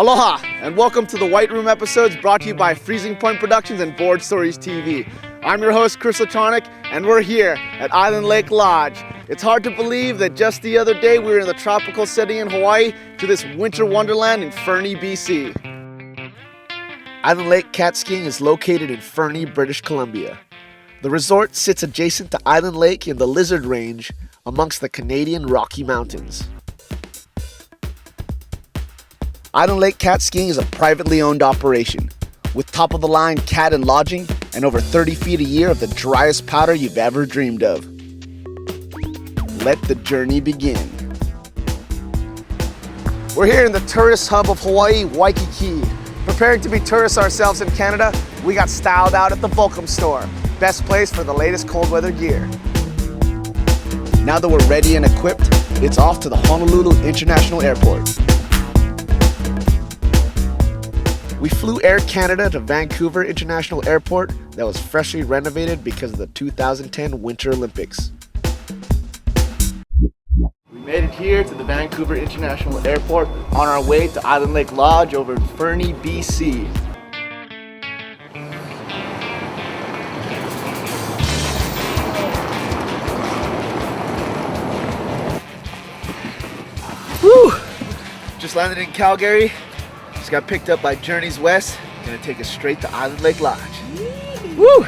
Aloha, and welcome to the White Room episodes brought to you by Freezing Point Productions and Board Stories TV. I'm your host, Chris Latronic, and we're here at Island Lake Lodge. It's hard to believe that just the other day we were in the tropical setting in Hawaii to this winter wonderland in Fernie, BC. Island Lake cat skiing is located in Fernie, British Columbia. The resort sits adjacent to Island Lake in the Lizard Range amongst the Canadian Rocky Mountains. Island Lake cat skiing is a privately owned operation with top-of-the-line cat and lodging and over 30 feet a year of the driest powder you've ever dreamed of. Let the journey begin. We're here in the tourist hub of Hawaii, Waikiki. Preparing to be tourists ourselves in Canada, we got styled out at the Volcom store. Best place for the latest cold weather gear. Now that we're ready and equipped, it's off to the Honolulu International Airport. We flew Air Canada to Vancouver International Airport that was freshly renovated because of the 2010 Winter Olympics. We made it here to the Vancouver International Airport on our way to Island Lake Lodge over in Fernie, BC. Woo! Just landed in Calgary. Just got picked up by Journeys West. Gonna take us straight to Island Lake Lodge. Woo!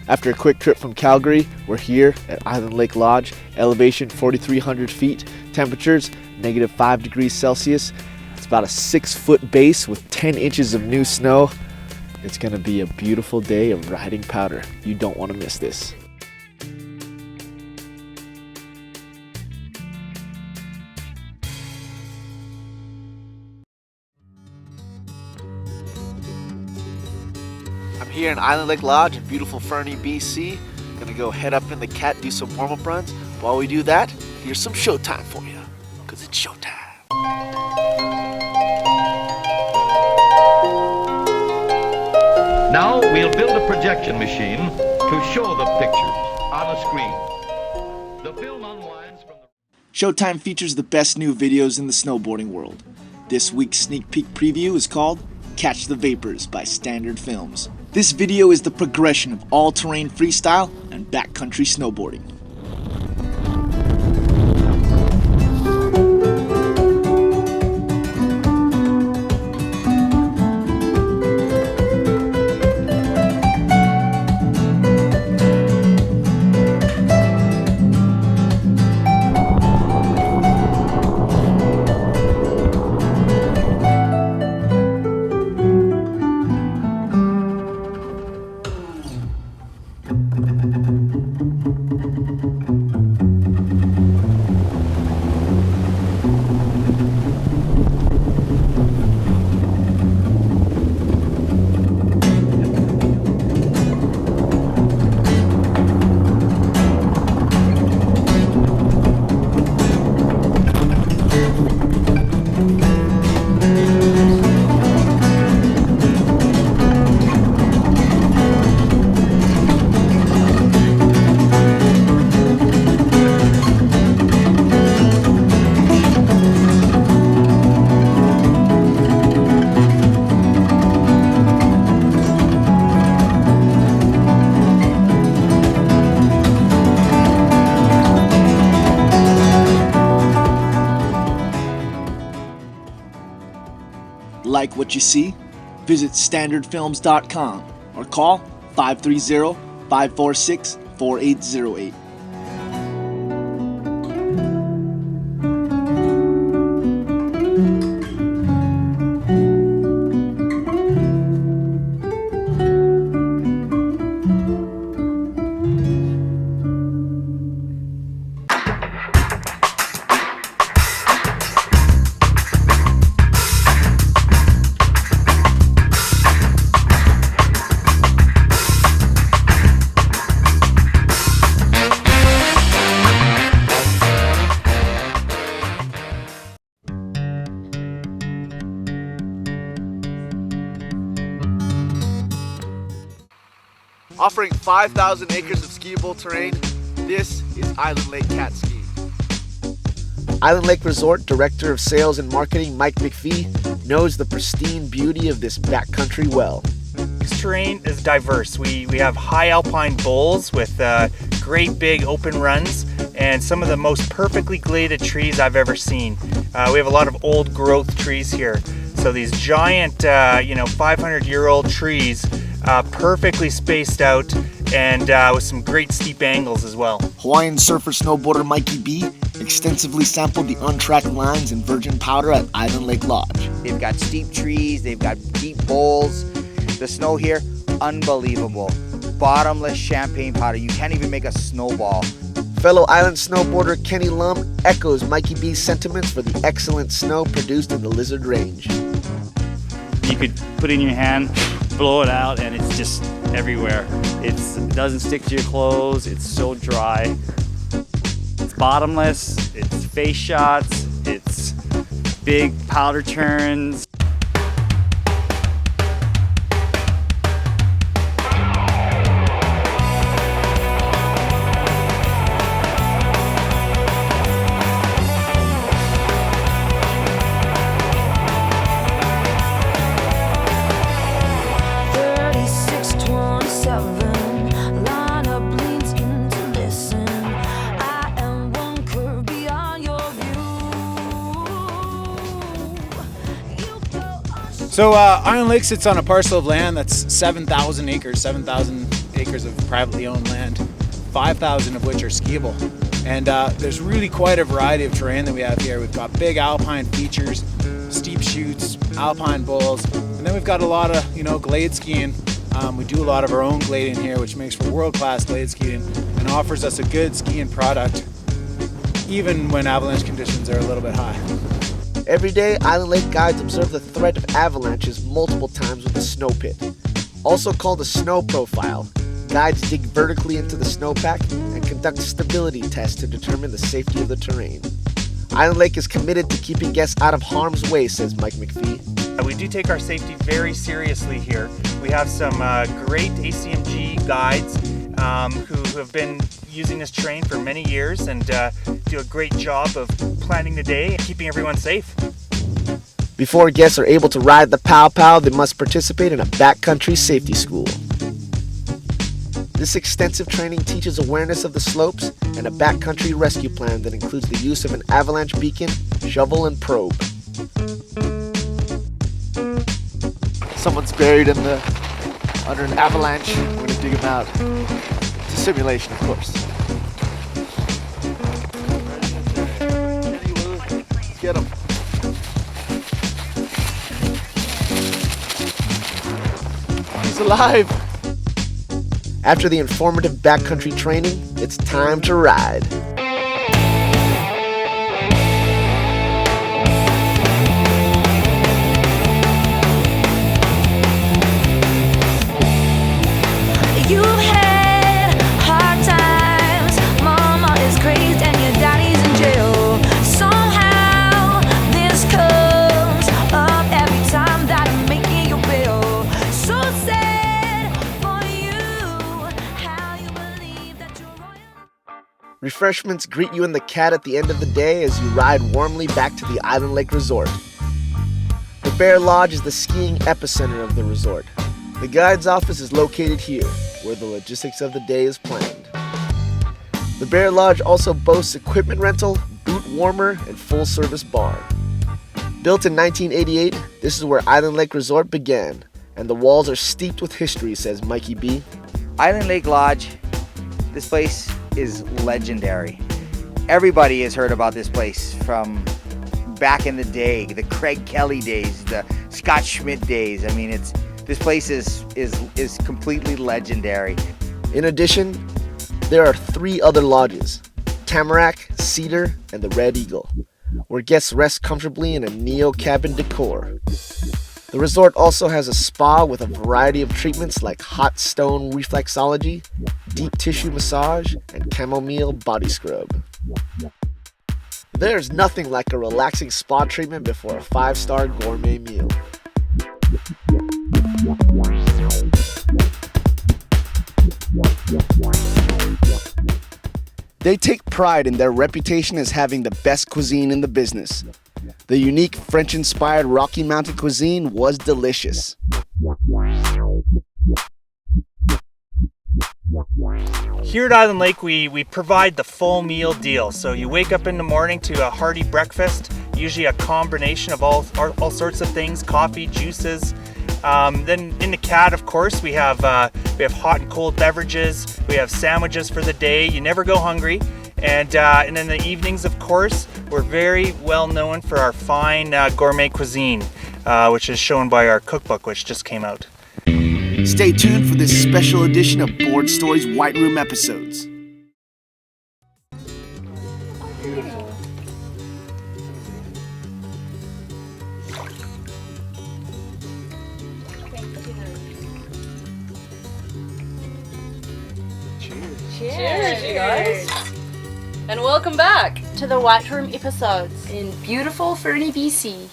After a quick trip from Calgary, we're here at Island Lake Lodge. Elevation 4,300 feet. Temperatures -5 degrees Celsius. It's about a 6-foot base with 10 inches of new snow. It's gonna be a beautiful day of riding powder. You don't want to miss this. I'm here in Island Lake Lodge in beautiful Fernie, BC. Gonna go head up in the cat, do some warm-up runs. While we do that, here's some Showtime for you, because it's showtime. Now we'll build a projection machine to show the pictures on a screen. The film unwinds from the... Showtime features the best new videos in the snowboarding world. This week's sneak peek preview is called Catch the Vapors by Standard Films. This video is the progression of all-terrain freestyle and backcountry snowboarding. Like what you see? Visit standardfilms.com or call 530-546-4808. Offering 5,000 acres of skiable terrain, this is Island Lake Cat Skiing. Island Lake Resort Director of Sales and Marketing Mike McPhee knows the pristine beauty of this backcountry well. This terrain is diverse. We have high alpine bowls with great big open runs and some of the most perfectly graded trees I've ever seen. We have a lot of old growth trees here. So these giant, 500-year-old trees, perfectly spaced out and with some great steep angles as well. Hawaiian surfer snowboarder Mikey B extensively sampled the untracked lines and virgin powder at Island Lake Lodge. They've got steep trees, they've got deep bowls. The snow here, unbelievable. Bottomless champagne powder. You can't even make a snowball. Fellow island snowboarder Kenny Lum echoes Mikey B's sentiments for the excellent snow produced in the Lizard Range. You could put it in your hand, blow it out, and it's just everywhere. It doesn't stick to your clothes. It's so dry. It's bottomless. It's face shots. It's big powder turns. So Island Lake sits on a parcel of land that's 7,000 acres of privately owned land, 5,000 of which are skiable. And there's really quite a variety of terrain that we have here. We've got big alpine features, steep chutes, alpine bowls, and then we've got a lot of, glade skiing. We do a lot of our own glading here, which makes for world-class glade skiing and offers us a good skiing product, even when avalanche conditions are a little bit high. Every day, Island Lake guides observe the threat of avalanches multiple times with a snow pit. Also called a snow profile, guides dig vertically into the snowpack and conduct stability tests to determine the safety of the terrain. Island Lake is committed to keeping guests out of harm's way, says Mike McPhee. We do take our safety very seriously here. We have some great ACMG guides who have been using this terrain for many years and do a great job of planning the day and keeping everyone safe. Before guests are able to ride the Pow Pow, they must participate in a backcountry safety school. This extensive training teaches awareness of the slopes and a backcountry rescue plan that includes the use of an avalanche beacon, shovel, and probe. Someone's buried under an avalanche. We're going to dig him out. It's a simulation, of course. Let's get him. He's alive. After the informative backcountry training, it's time to ride. You've had hard times, mama is crazed and your daddy's in jail. Somehow this comes up every time that I'm making your bill. So sad for you, how you believe that you're royal. Refreshments greet you in the cat at the end of the day as you ride warmly back to the Island Lake Resort. The Bear Lodge is the skiing epicenter of the resort. The guide's office is located here, where the logistics of the day is planned. The Bear Lodge also boasts equipment rental, boot warmer, and full-service bar. Built in 1988, this is where Island Lake Resort began, and the walls are steeped with history, says Mikey B. Island Lake Lodge, this place is legendary. Everybody has heard about this place from back in the day, the Craig Kelly days, the Scott Schmidt days. I mean, this place is completely legendary. In addition, there are 3 other lodges, Tamarack, Cedar, and the Red Eagle, where guests rest comfortably in a neo-cabin decor. The resort also has a spa with a variety of treatments like hot stone reflexology, deep tissue massage, and chamomile body scrub. There's nothing like a relaxing spa treatment before a 5-star gourmet meal. They take pride in their reputation as having the best cuisine in the business. The unique French-inspired Rocky Mountain cuisine was delicious. Here at Island Lake, we provide the full meal deal. So you wake up in the morning to a hearty breakfast, usually a combination of all sorts of things, coffee, juices. Then in the CAT, of course, we have hot and cold beverages. We have sandwiches for the day. You never go hungry. And in the evenings, of course, we're very well known for our fine gourmet cuisine, which is shown by our cookbook, which just came out. Stay tuned for this special edition of Board Stories White Room episodes. Cheers, you guys. And welcome back to the White Room episodes in beautiful Fernie, BC.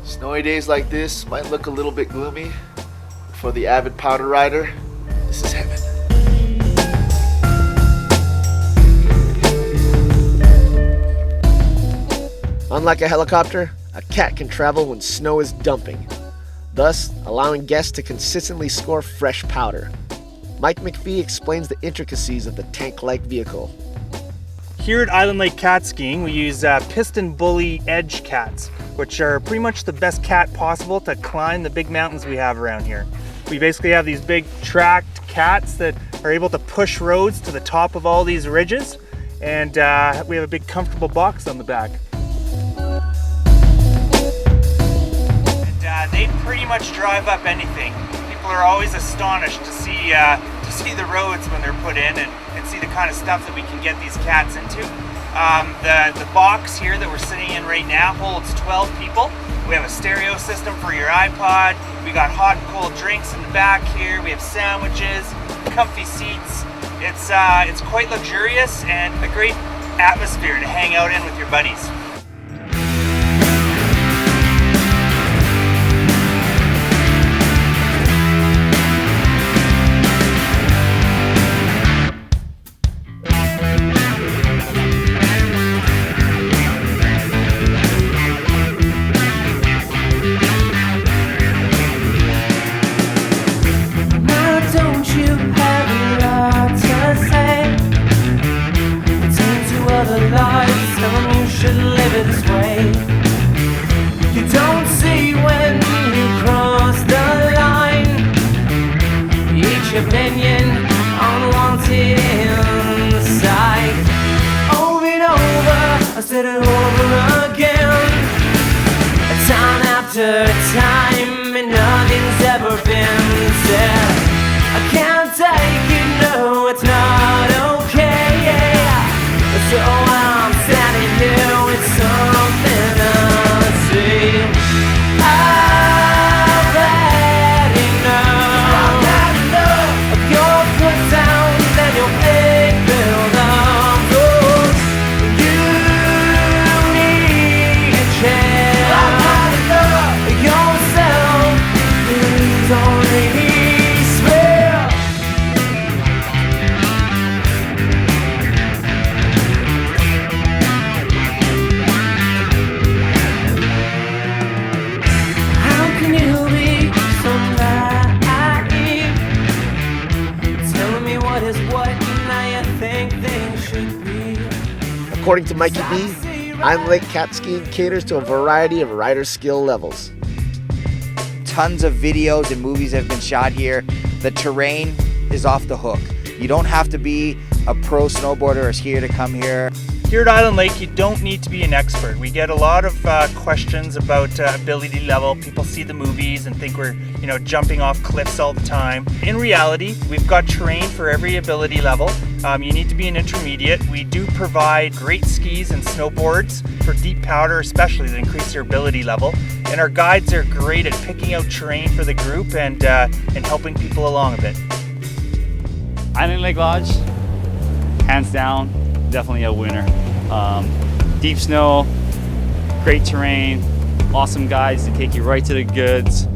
Snowy days like this might look a little bit gloomy. For the avid powder rider, this is heaven. Unlike a helicopter, a cat can travel when snow is dumping, thus allowing guests to consistently score fresh powder. Mike McPhee explains the intricacies of the tank-like vehicle. Here at Island Lake Cat Skiing, we use piston bully edge cats, which are pretty much the best cat possible to climb the big mountains we have around here. We basically have these big tracked cats that are able to push roads to the top of all these ridges, and we have a big comfortable box on the back. And they pretty much drive up anything. People are always astonished to see the roads when they're put in and see the kind of stuff that we can get these cats into. The box here that we're sitting in right now holds 12 people. We have a stereo system for your iPod. We got hot and cold drinks in the back here. We have sandwiches, comfy seats. It's quite luxurious and a great atmosphere to hang out in with your buddies. Opinion unwanted inside. Over and over, I said it over again, time after time, and nothing's ever been said. I can't take it, no, it's not okay. So I'm standing here with something to say. According to Mikey B, Island Lake Cat Skiing caters to a variety of rider skill levels. Tons of videos and movies have been shot here. The terrain is off the hook. You don't have to be a pro snowboarder here to come here. Here at Island Lake, you don't need to be an expert. We get a lot of questions about ability level. People see the movies and think we're, jumping off cliffs all the time. In reality, we've got terrain for every ability level. You need to be an intermediate. We do provide great skis and snowboards for deep powder, especially that increase your ability level. And our guides are great at picking out terrain for the group and helping people along a bit. Island Lake Lodge, hands down, definitely a winner. Deep snow, great terrain, awesome guides to take you right to the goods.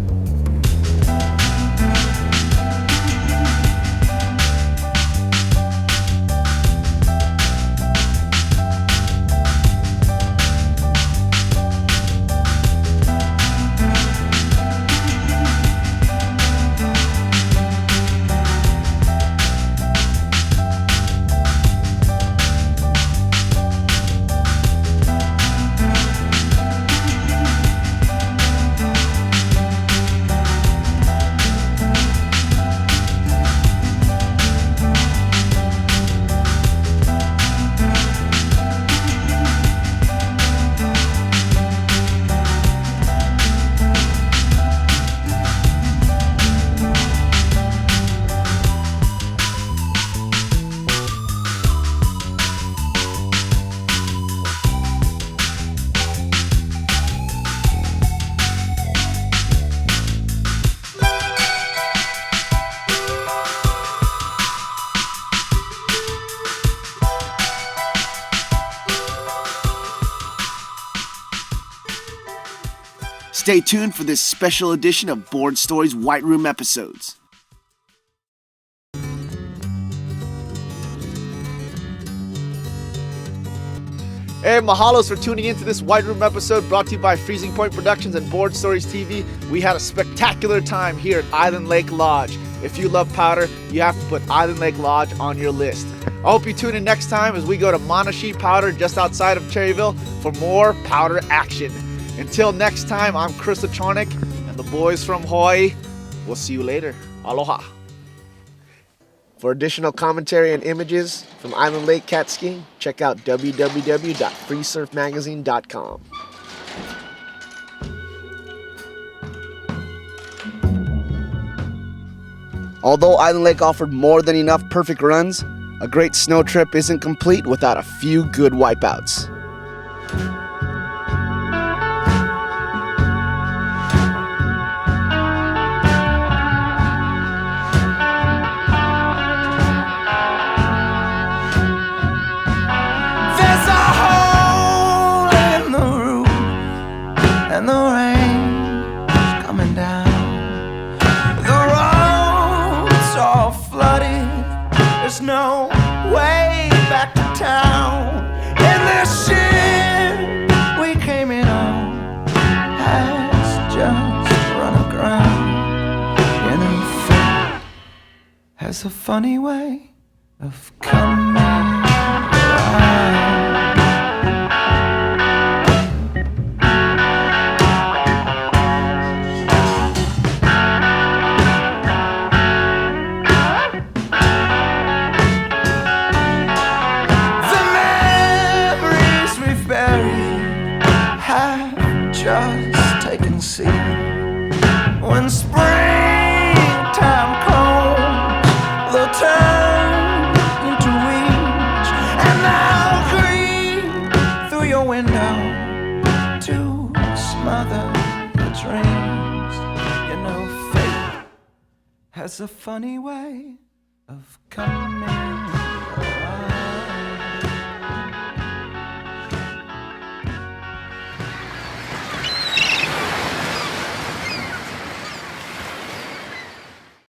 Stay tuned for this special edition of Board Stories White Room episodes. Hey, mahalos for tuning into this White Room episode brought to you by Freezing Point Productions and Board Stories TV. We had a spectacular time here at Island Lake Lodge. If you love powder, you have to put Island Lake Lodge on your list. I hope you tune in next time as we go to Monashee Powder just outside of Cherryville for more powder action. Until next time, I'm Chris Latronic and the boys from Hawaii. We'll see you later. Aloha. For additional commentary and images from Island Lake cat skiing, check out www.freesurfmagazine.com. Although Island Lake offered more than enough perfect runs, a great snow trip isn't complete without a few good wipeouts. And the rain's coming down. The roads are flooded. There's no way back to town. And this ship we came in on has just run aground. You know, fate has a funny way of coming around. Just taken seed. When springtime comes, they'll turn into weeds, and I'll creep through your window to smother your dreams. You know, fate has a funny way of coming